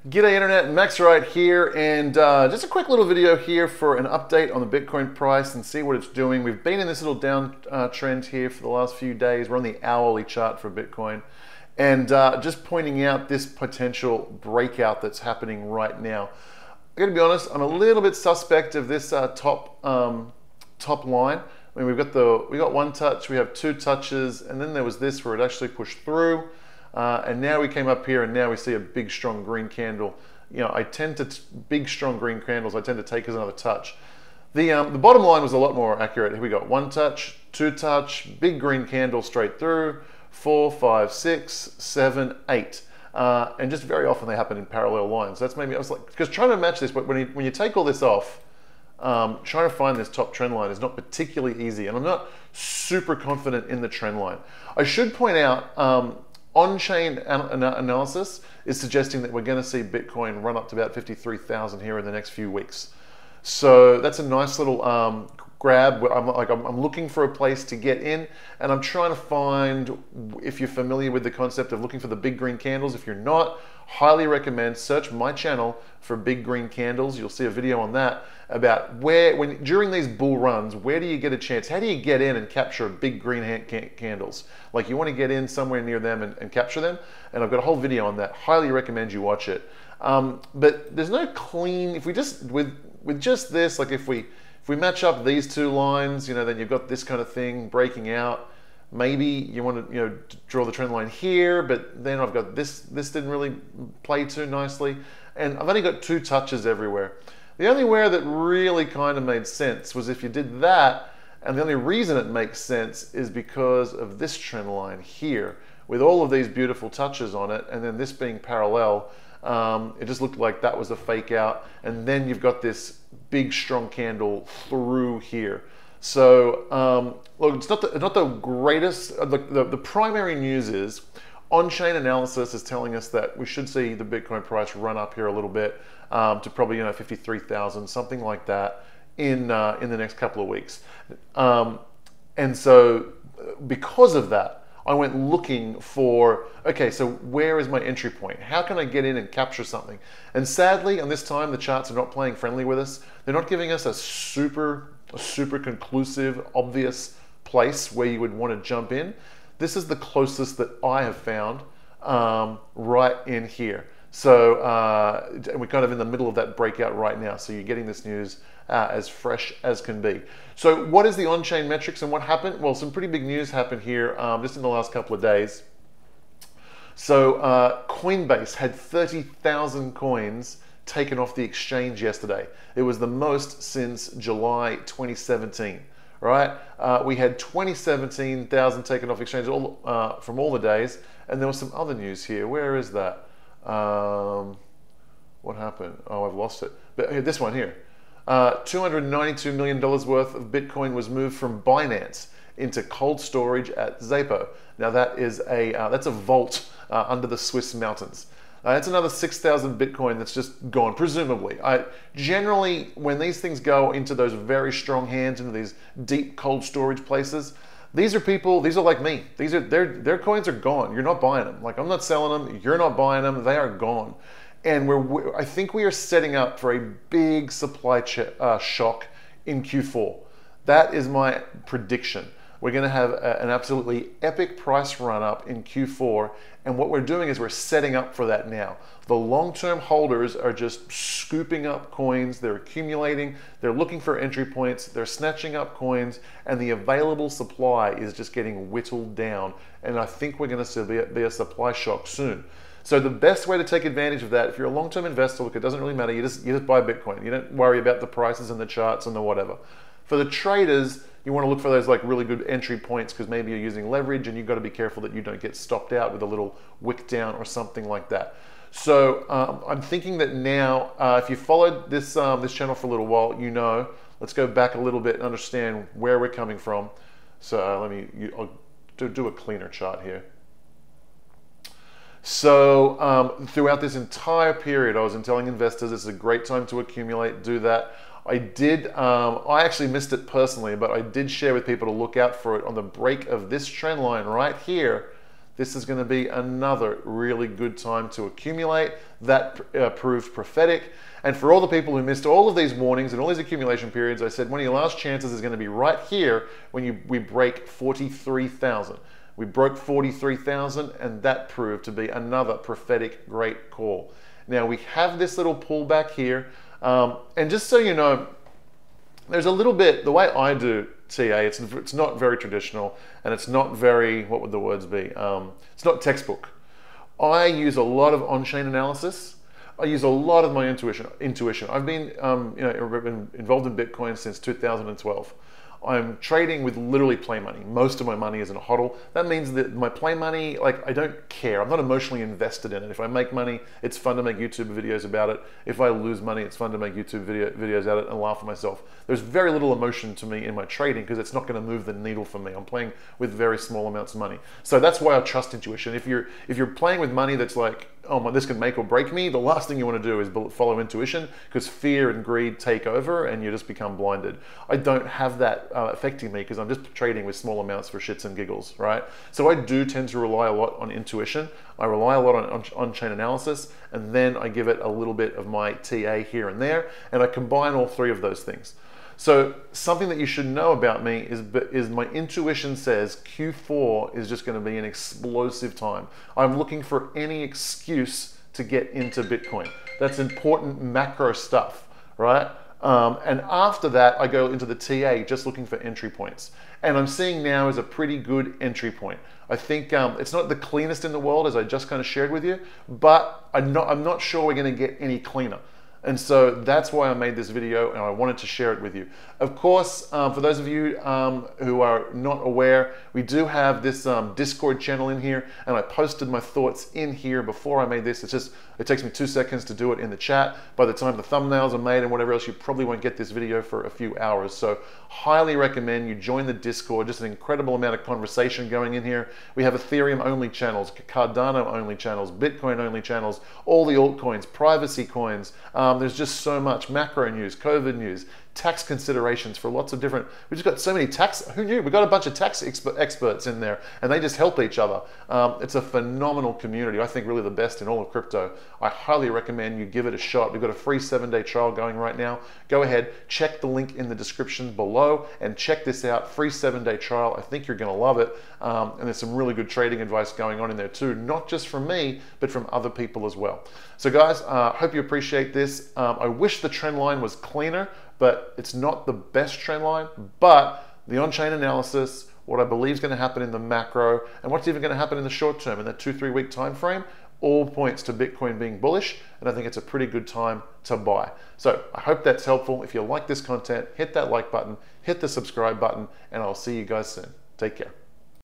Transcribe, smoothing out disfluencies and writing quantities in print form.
G'day Internet, Max Wright here, and just a quick little video here for an update on the Bitcoin price and see what it's doing. We've been in this little down trend here for the last few days. We're on the hourly chart for Bitcoin, and just pointing out this potential breakout that's happening right now. I gotta be honest, I'm a little bit suspect of this top line. I mean, we got one touch, we have two touches, and then there was this where it actually pushed through. And now we came up here and now we see a big strong green candle. You know, big strong green candles I tend to take as another touch. The bottom line was a lot more accurate. Here we got one touch, two touch, big green candle straight through, 4, 5, 6, 7, 8. And just very often they happen in parallel lines. That's maybe, I was like, because trying to match this, but when you take all this off, trying to find this top trend line is not particularly easy, and I'm not super confident in the trend line. I should point out, on-chain analysis is suggesting that we're going to see Bitcoin run up to about 53,000 here in the next few weeks. So that's a nice little grab where I'm looking for a place to get in, and I'm trying to find, if you're familiar with the concept of looking for the big green candles. If you're not, highly recommend search my channel for big green candles. You'll see a video on that about during these bull runs, where do you get a chance? How do you get in and capture big green candles? Like, you want to get in somewhere near them and capture them. And I've got a whole video on that. Highly recommend you watch it. But there's no clean, if we just, with just this, like if we match up these two lines, you know, then you've got this kind of thing breaking out. Maybe you want to, you know, draw the trend line here, but then I've got this didn't really play too nicely. And I've only got two touches everywhere. The only where that really kind of made sense was if you did that, and the only reason it makes sense is because of this trend line here, with all of these beautiful touches on it, and then this being parallel. It just looked like that was a fake out, and then you've got this big strong candle through here. So look, it's not the greatest. The primary news is on-chain analysis is telling us that we should see the Bitcoin price run up here a little bit to probably 53,000, something like that, in the next couple of weeks. And so because of that, I went looking for, okay, so where is my entry point? How can I get in and capture something? And sadly, on this time, the charts are not playing friendly with us. They're not giving us a super conclusive, obvious place where you would want to jump in. This is the closest that I have found, right in here. So we're kind of in the middle of that breakout right now. So you're getting this news as fresh as can be. So what is the on-chain metrics and what happened? Well, some pretty big news happened here just in the last couple of days. So Coinbase had 30,000 coins taken off the exchange yesterday. It was the most since July 2017. Right? We had 17,000 taken off exchange from all the days, and there was some other news here. Where is that? What happened? Oh, I've lost it. But this one here. $292 million worth of Bitcoin was moved from Binance into cold storage at Xapo. Now that is that's a vault under the Swiss mountains. That's another 6,000 Bitcoin that's just gone, presumably. Generally, when these things go into those very strong hands, into these deep cold storage places, these are people, these are like me. Their coins are gone. You're not buying them. Like, I'm not selling them. You're not buying them. They are gone. And I think we are setting up for a big supply shock in Q4. That is my prediction. We're going to have an absolutely epic price run up in Q4. And what we're doing is we're setting up for that now. The long-term holders are just scooping up coins. They're accumulating. They're looking for entry points. They're snatching up coins. And the available supply is just getting whittled down. And I think we're going to see a supply shock soon. So the best way to take advantage of that, if you're a long-term investor, look, it doesn't really matter. You just buy Bitcoin. You don't worry about the prices and the charts and the whatever. For the traders, you want to look for those like really good entry points because maybe you're using leverage and you've got to be careful that you don't get stopped out with a little wick down or something like that. So I'm thinking that now, if you followed this channel for a little while, you know, let's go back a little bit and understand where we're coming from. So I'll do a cleaner chart here. So throughout this entire period, I was telling investors it's a great time to accumulate, do that. I actually missed it personally, but I did share with people to look out for it on the break of this trend line right here. this is going to be another really good time to accumulate. That proved prophetic. And for all the people who missed all of these warnings and all these accumulation periods, I said one of your last chances is going to be right here when we break 43,000. We broke 43,000, and that proved to be another prophetic great call. Now we have this little pullback here, and just so you know, there's a little bit, the way I do TA, it's not very traditional, and it's not very, what would the words be? It's not textbook. I use a lot of on-chain analysis. I use a lot of my intuition. I've been, been involved in Bitcoin since 2012. I'm trading with literally play money. Most of my money is in a hodl. That means that my play money, like, I don't care. I'm not emotionally invested in it. If I make money, it's fun to make YouTube videos about it. If I lose money, it's fun to make YouTube videos out of it and laugh at myself. There's very little emotion to me in my trading because it's not going to move the needle for me. I'm playing with very small amounts of money. So that's why I trust intuition. If you're playing with money that's like, oh, this can make or break me, the last thing you want to do is follow intuition, because fear and greed take over and you just become blinded. I don't have that affecting me because I'm just trading with small amounts for shits and giggles, right? So I do tend to rely a lot on intuition. I rely a lot on on-chain analysis, and then I give it a little bit of my TA here and there, and I combine all three of those things. So something that you should know about me is my intuition says Q4 is just going to be an explosive time. I'm looking for any excuse to get into Bitcoin. That's important macro stuff, right? And after that, I go into the TA just looking for entry points. And I'm seeing now is a pretty good entry point. I think it's not the cleanest in the world, as I just kind of shared with you, but I'm not sure we're going to get any cleaner. And so that's why I made this video, and I wanted to share it with you. Of course, for those of you who are not aware, we do have this Discord channel in here, and I posted my thoughts in here before I made this. It takes me 2 seconds to do it in the chat. By the time the thumbnails are made and whatever else, you probably won't get this video for a few hours. So highly recommend you join the Discord. Just an incredible amount of conversation going in here. We have Ethereum only channels, Cardano only channels, Bitcoin only channels, all the altcoins, privacy coins. There's just so much macro news, COVID news, tax considerations for lots of different, we just got so many tax, who knew? We got a bunch of tax experts in there, and they just help each other. It's a phenomenal community. I think really the best in all of crypto. I highly recommend you give it a shot. We've got a free 7-day trial going right now. Go ahead, check the link in the description below and check this out. Free 7-day trial. I think you're gonna love it. And there's some really good trading advice going on in there too, not just from me, but from other people as well. So guys, hope you appreciate this. I wish the trend line was cleaner, but it's not the best trend line. But the on-chain analysis, what I believe is going to happen in the macro, and what's even going to happen in the short term, in that 2-3 week time frame, all points to Bitcoin being bullish, and I think it's a pretty good time to buy. So I hope that's helpful. If you like this content, hit that like button, hit the subscribe button, and I'll see you guys soon. Take care.